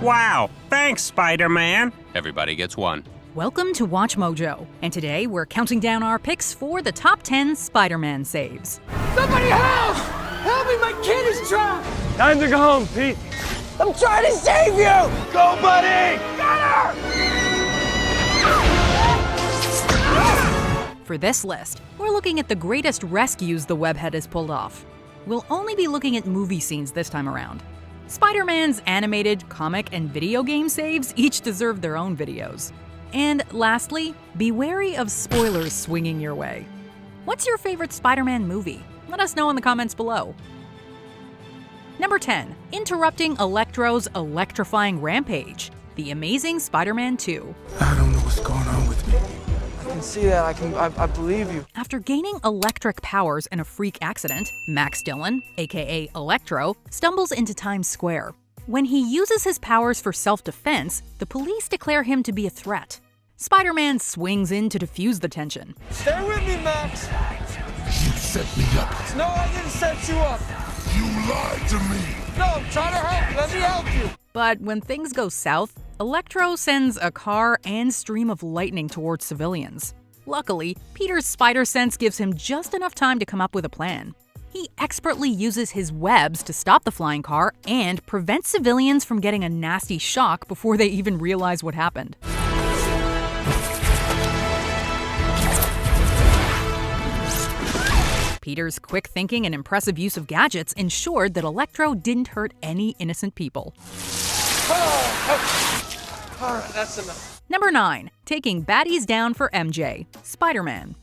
Wow, thanks, Spider-Man. Everybody gets one. Welcome to WatchMojo, and today we're counting down our picks for the top 10 Spider-Man saves. Somebody help! Help me, my kid is trapped! Time to go home, Pete. I'm trying to save you! Go, buddy! Got her! For this list, we're looking at the greatest rescues the webhead has pulled off. We'll only be looking at movie scenes this time around. Spider-Man's animated, comic, and video game saves each deserve their own videos. And lastly, be wary of spoilers swinging your way. What's your favorite Spider-Man movie? Let us know in the comments below. Number 10. Interrupting Electro's electrifying Rampage, The Amazing Spider-Man 2. I don't know what's going on with me. I can see that. I believe you. After gaining electric powers in a freak accident, Max Dillon, aka Electro, stumbles into Times Square. When he uses his powers for self-defense, the police declare him to be a threat. Spider-Man swings in to defuse the tension. Stay with me, Max. You set me up. No, I didn't set you up. You lied to me. No, I'm trying to help. Let me help you. But when things go south, Electro sends a car and stream of lightning towards civilians. Luckily, Peter's spider sense gives him just enough time to come up with a plan. He expertly uses his webs to stop the flying car and prevent civilians from getting a nasty shock before they even realize what happened. Peter's quick thinking and impressive use of gadgets ensured that Electro didn't hurt any innocent people. All right, that's enough. Number 9. Taking baddies down for MJ, Spider-Man.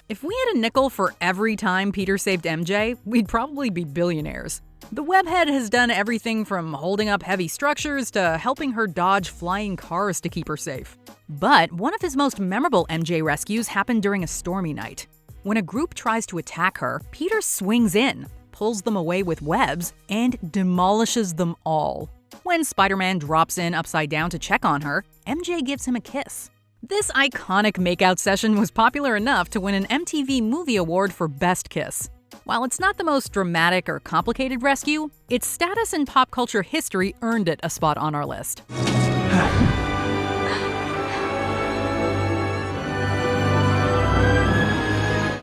If we had a nickel for every time Peter saved MJ, we'd probably be billionaires. The webhead has done everything from holding up heavy structures to helping her dodge flying cars to keep her safe. But one of his most memorable MJ rescues happened during a stormy night. When a group tries to attack her, Peter swings in, pulls them away with webs, and demolishes them all. When Spider-Man drops in upside down to check on her, MJ gives him a kiss. This iconic makeout session was popular enough to win an MTV Movie Award for Best Kiss. While it's not the most dramatic or complicated rescue, its status in pop culture history earned it a spot on our list.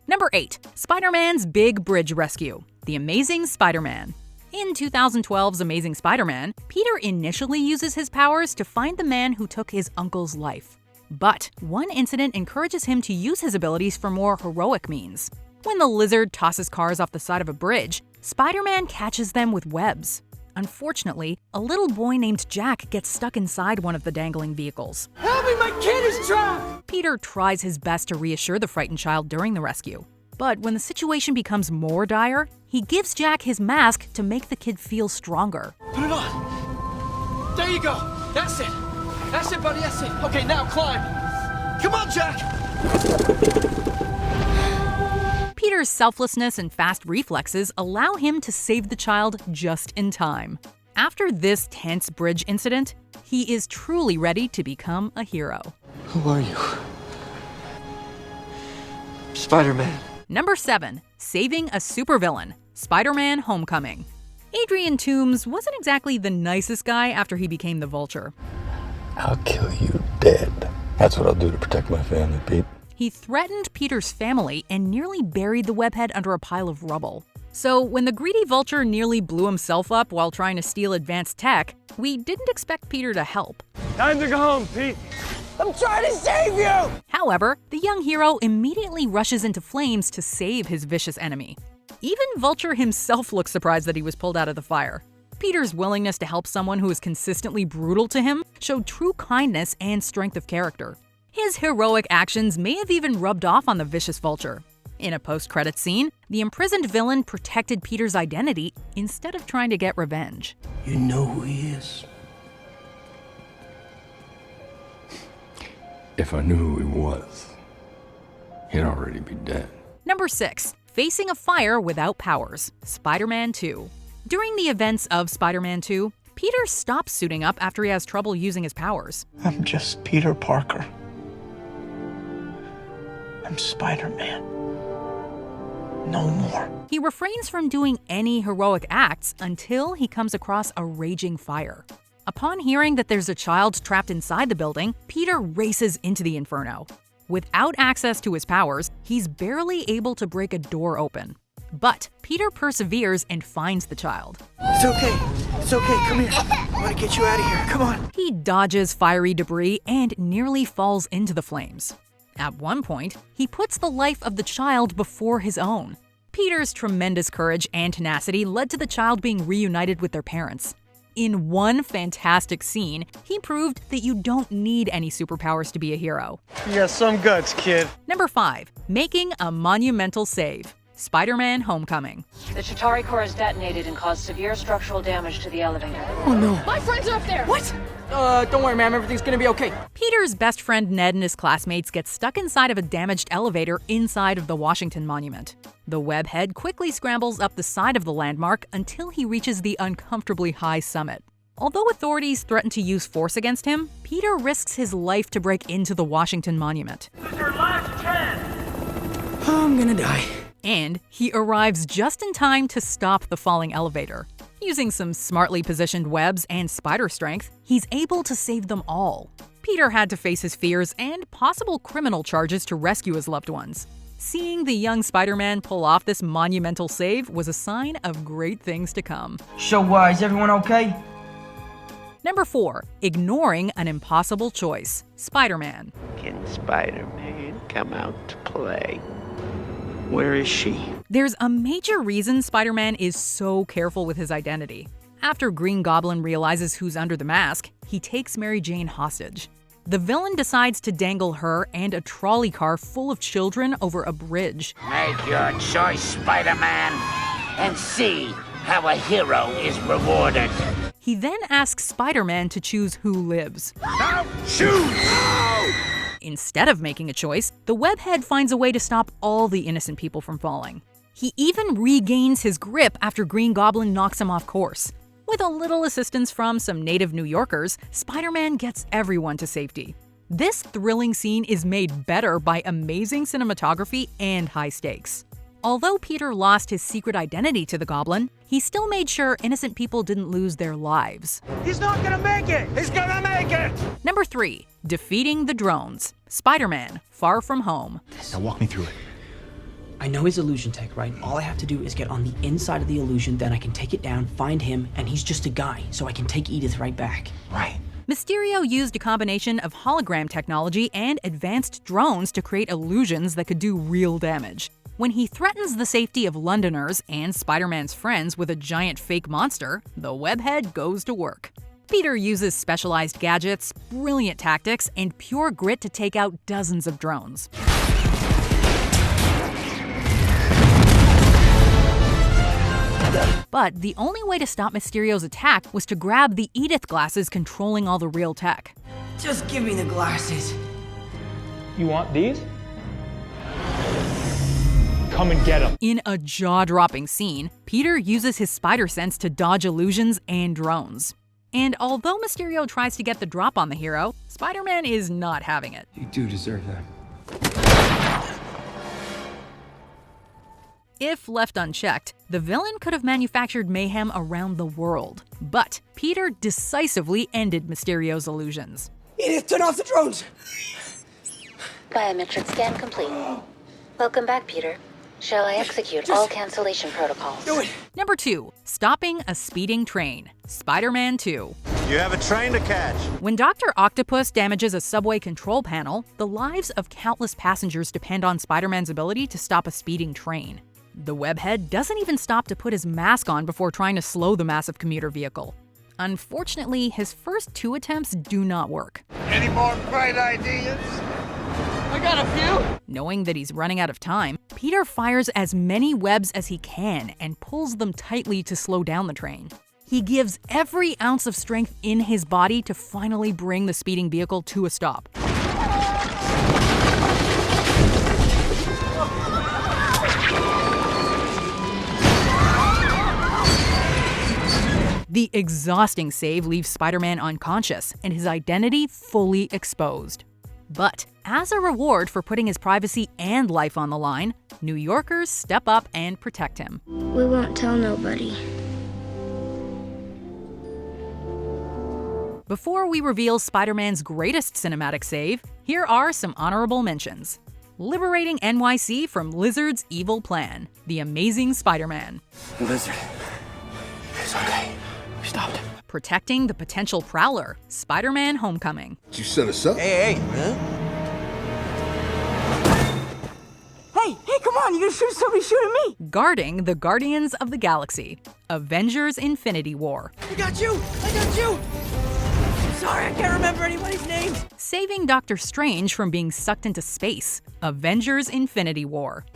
Number 8. Spider-Man's Big Bridge Rescue, The Amazing Spider-Man. In 2012's Amazing Spider-Man, Peter initially uses his powers to find the man who took his uncle's life. But one incident encourages him to use his abilities for more heroic means. When the lizard tosses cars off the side of a bridge, Spider-Man catches them with webs. Unfortunately, a little boy named Jack gets stuck inside one of the dangling vehicles. Help me, my kid is trapped! Peter tries his best to reassure the frightened child during the rescue. But when the situation becomes more dire, he gives Jack his mask to make the kid feel stronger. Put it on. There you go. That's it. That's it, buddy. That's it. Okay, now climb. Come on, Jack. Peter's selflessness and fast reflexes allow him to save the child just in time. After this tense bridge incident, he is truly ready to become a hero. Who are you? Spider-Man. Number 7. Saving a Supervillain, Spider-Man Homecoming. Adrian Toomes wasn't exactly the nicest guy after he became the Vulture. I'll kill you dead. That's what I'll do to protect my family, Pete. He threatened Peter's family and nearly buried the webhead under a pile of rubble. So when the greedy Vulture nearly blew himself up while trying to steal advanced tech, we didn't expect Peter to help. Time to go home, Pete. I'm trying to save you! However, the young hero immediately rushes into flames to save his vicious enemy. Even Vulture himself looks surprised that he was pulled out of the fire. Peter's willingness to help someone who is consistently brutal to him showed true kindness and strength of character. His heroic actions may have even rubbed off on the vicious Vulture. In a post-credits scene, the imprisoned villain protected Peter's identity instead of trying to get revenge. You know who he is? If I knew who he was, he'd already be dead. Number 6. Facing a fire without powers, Spider-Man 2. During the events of Spider-Man 2, Peter stops suiting up after he has trouble using his powers. I'm just Peter Parker. I'm Spider-Man. No more. He refrains from doing any heroic acts until he comes across a raging fire. Upon hearing that there's a child trapped inside the building, Peter races into the inferno. Without access to his powers, he's barely able to break a door open. But Peter perseveres and finds the child. It's okay. It's okay. Come here. I want to get you out of here. Come on. He dodges fiery debris and nearly falls into the flames. At one point, he puts the life of the child before his own. Peter's tremendous courage and tenacity led to the child being reunited with their parents. In one fantastic scene, he proved that you don't need any superpowers to be a hero. You got some guts, kid. Number 5. Making a monumental save. Spider-Man Homecoming. The Chitauri core is detonated and caused severe structural damage to the elevator. Oh no. My friends are up there! What? Don't worry, ma'am. Everything's gonna be okay. Peter's best friend Ned and his classmates get stuck inside of a damaged elevator inside of the Washington Monument. The webhead quickly scrambles up the side of the landmark until he reaches the uncomfortably high summit. Although authorities threaten to use force against him, Peter risks his life to break into the Washington Monument. This is your last chance. I'm gonna die. And he arrives just in time to stop the falling elevator. Using some smartly positioned webs and spider strength, he's able to save them all. Peter had to face his fears and possible criminal charges to rescue his loved ones. Seeing the young Spider-Man pull off this monumental save was a sign of great things to come. So, is everyone okay? Number 4. Ignoring an impossible choice. Spider-Man. Can Spider-Man come out to play? Where is she? There's a major reason Spider-Man is so careful with his identity. After Green Goblin realizes who's under the mask, he takes Mary Jane hostage. The villain decides to dangle her and a trolley car full of children over a bridge. Make your choice, Spider-Man, and see how a hero is rewarded. He then asks Spider-Man to choose who lives. Now choose! Instead of making a choice, the webhead finds a way to stop all the innocent people from falling. He even regains his grip after Green Goblin knocks him off course. With a little assistance from some native New Yorkers, Spider-Man gets everyone to safety. This thrilling scene is made better by amazing cinematography and high stakes. Although Peter lost his secret identity to the Goblin, he still made sure innocent people didn't lose their lives. He's not gonna make it. He's gonna make it. Number 3. Defeating the drones. Spider-Man Far From Home. Now walk me through it. I know his illusion tech, right? All I have to do is get on the inside of the illusion, then I can take it down, find him, and he's just a guy, so I can take Edith right back. Right. Mysterio used a combination of hologram technology and advanced drones to create illusions that could do real damage. When he threatens the safety of Londoners and Spider-Man's friends with a giant fake monster, the webhead goes to work. Peter uses specialized gadgets, brilliant tactics, and pure grit to take out dozens of drones. But the only way to stop Mysterio's attack was to grab the Edith glasses controlling all the real tech. Just give me the glasses. You want these? Come and get them. In a jaw-dropping scene, Peter uses his spider sense to dodge illusions and drones. And although Mysterio tries to get the drop on the hero, Spider-Man is not having it. You do deserve that. If left unchecked, the villain could have manufactured mayhem around the world. But Peter decisively ended Mysterio's illusions. Edith, turn off the drones! Biometric scan complete. Welcome back, Peter. Shall I execute all cancellation protocols? Do it! Number 2. Stopping a speeding train. Spider-Man 2. You have a train to catch. When Dr. Octopus damages a subway control panel, the lives of countless passengers depend on Spider-Man's ability to stop a speeding train. The webhead doesn't even stop to put his mask on before trying to slow the massive commuter vehicle. Unfortunately, his first 2 attempts do not work. Any more bright ideas? I got a few. Knowing that he's running out of time, Peter fires as many webs as he can and pulls them tightly to slow down the train. He gives every ounce of strength in his body to finally bring the speeding vehicle to a stop. The exhausting save leaves Spider-Man unconscious and his identity fully exposed. But as a reward for putting his privacy and life on the line, New Yorkers step up and protect him. We won't tell nobody. Before we reveal Spider-Man's greatest cinematic save, here are some honorable mentions. Liberating NYC from Lizard's evil plan, The Amazing Spider-Man. Lizard. It's okay. We stopped him. Protecting the potential Prowler, Spider-Man Homecoming. Did you set us up? Hey, huh? Hey, come on, you're gonna shoot somebody shooting me! Guarding the Guardians of the Galaxy, Avengers Infinity War. I got you! Sorry, I can't remember anybody's names! Saving Doctor Strange from being sucked into space, Avengers Infinity War.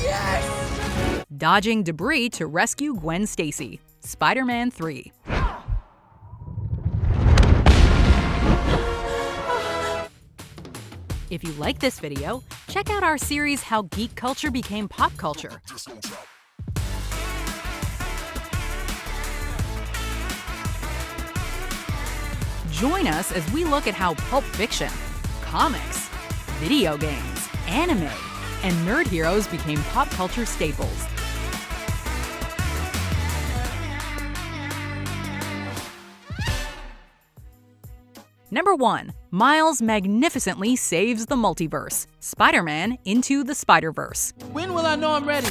Yes! Dodging debris to rescue Gwen Stacy, Spider-Man 3. If you like this video, check out our series How Geek Culture Became Pop Culture. Join us as we look at how Pulp Fiction, comics, video games, anime, and nerd heroes became pop culture staples. Number 1. Miles magnificently saves the multiverse. Spider-Man Into the Spider-Verse. When will I know I'm ready?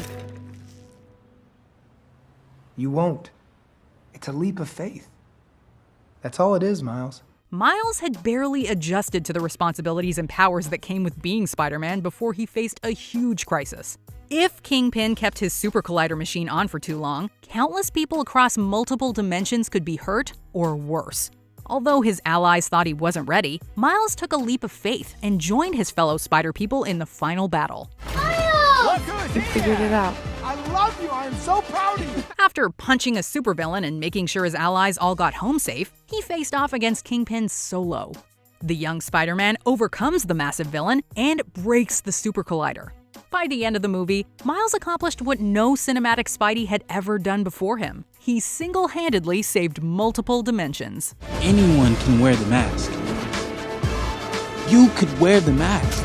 You won't. It's a leap of faith. That's all it is, Miles. Miles had barely adjusted to the responsibilities and powers that came with being Spider-Man before he faced a huge crisis. If Kingpin kept his super collider machine on for too long, countless people across multiple dimensions could be hurt or worse. Although his allies thought he wasn't ready, Miles took a leap of faith and joined his fellow Spider people in the final battle. You figured it out. I love you. I am so proud of you. After punching a supervillain and making sure his allies all got home safe, he faced off against Kingpin solo. The young Spider-Man overcomes the massive villain and breaks the super collider. By the end of the movie, Miles accomplished what no cinematic Spidey had ever done before him. He single-handedly saved multiple dimensions. Anyone can wear the mask. You could wear the mask.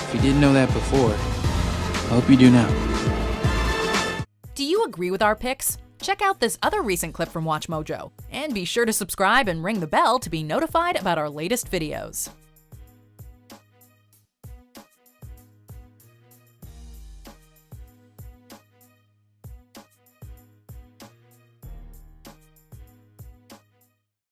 If you didn't know that before, I hope you do now. Do you agree with our picks? Check out this other recent clip from WatchMojo, and be sure to subscribe and ring the bell to be notified about our latest videos.